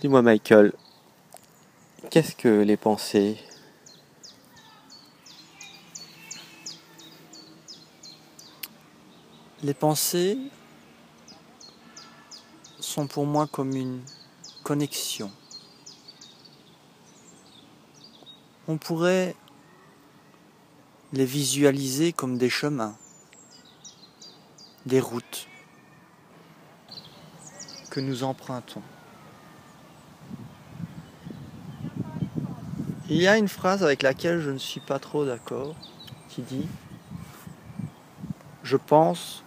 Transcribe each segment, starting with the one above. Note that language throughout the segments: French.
Dis-moi Michael, qu'est-ce que les pensées? Les pensées sont pour moi comme une connexion. On pourrait les visualiser comme des chemins, des routes que nous empruntons. Il y a une phrase avec laquelle je ne suis pas trop d'accord qui dit « Je pense,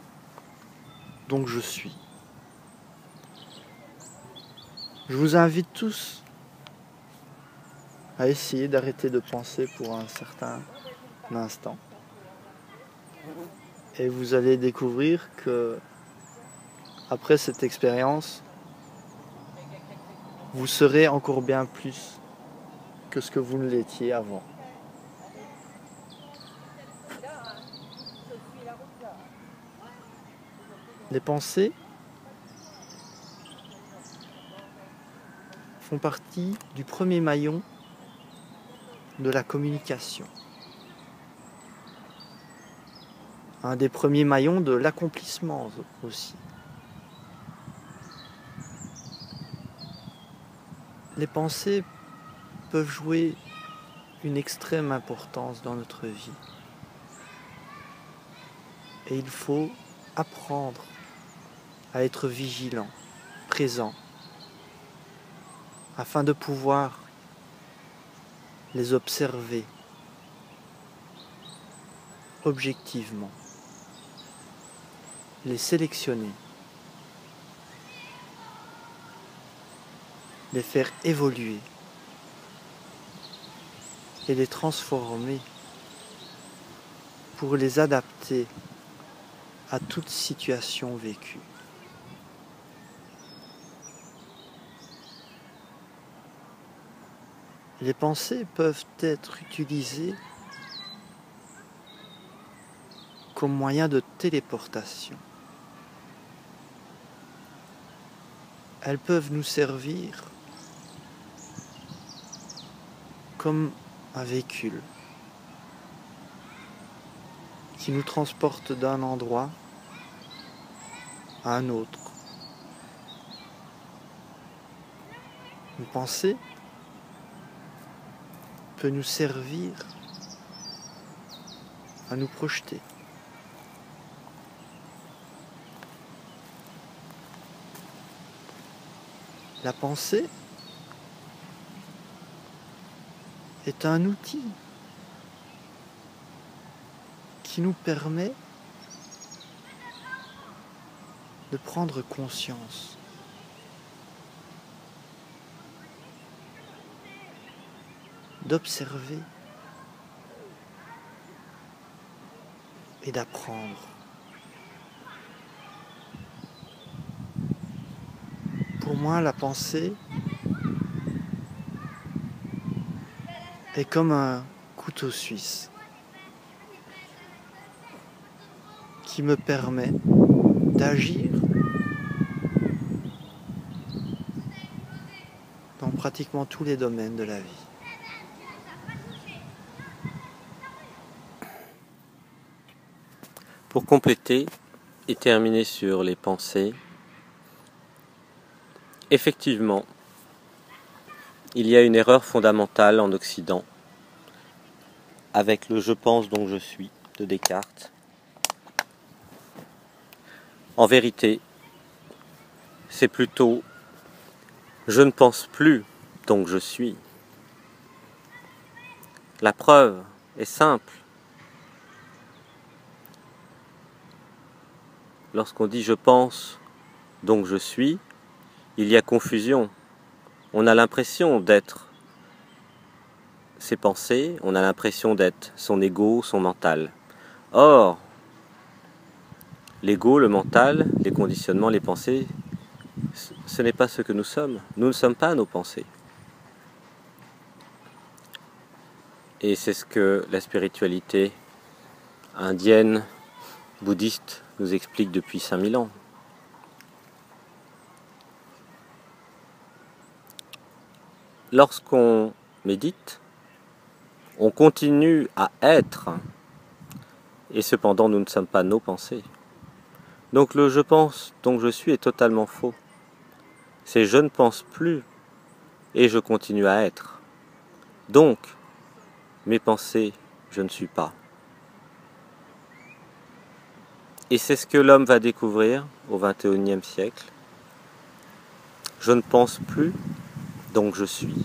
donc je suis ». Je vous invite tous à essayer d'arrêter de penser pour un certain instant. Et vous allez découvrir que, après cette expérience, vous serez encore bien plus que ce que vous ne l'étiez avant. Les pensées font partie du premier maillon de la communication. Un des premiers maillons de l'accomplissement aussi. Les pensées peuvent jouer une extrême importance dans notre vie. Et il faut apprendre à être vigilant, présent, afin de pouvoir les observer objectivement, les sélectionner, les faire évoluer et les transformer pour les adapter à toute situation vécue. Les pensées peuvent être utilisées comme moyen de téléportation. Elles peuvent nous servir comme un véhicule qui nous transporte d'un endroit à un autre. Une pensée peut nous servir à nous projeter. La pensée est un outil qui nous permet de prendre conscience d'observer et d'apprendre. Pour moi, la pensée est comme un couteau suisse qui me permet d'agir dans pratiquement tous les domaines de la vie. Pour compléter et terminer sur les pensées, effectivement, il y a une erreur fondamentale en Occident avec le « je pense donc je suis » de Descartes. En vérité, c'est plutôt « je ne pense plus donc je suis ». La preuve est simple. Lorsqu'on dit « je pense donc je suis », il y a confusion. On a l'impression d'être ses pensées, on a l'impression d'être son ego, son mental. Or, l'ego, le mental, les conditionnements, les pensées, ce n'est pas ce que nous sommes. Nous ne sommes pas nos pensées. Et c'est ce que la spiritualité indienne, bouddhiste, nous explique depuis 5000 ans. lorsqu'on médite, on continue à être, et cependant nous ne sommes pas nos pensées. Donc le je pense, donc je suis est totalement faux. C'est je ne pense plus et je continue à être. Donc, mes pensées, je ne suis pas. Et c'est ce que l'homme va découvrir au XXIe siècle. Je ne pense plus, donc je suis.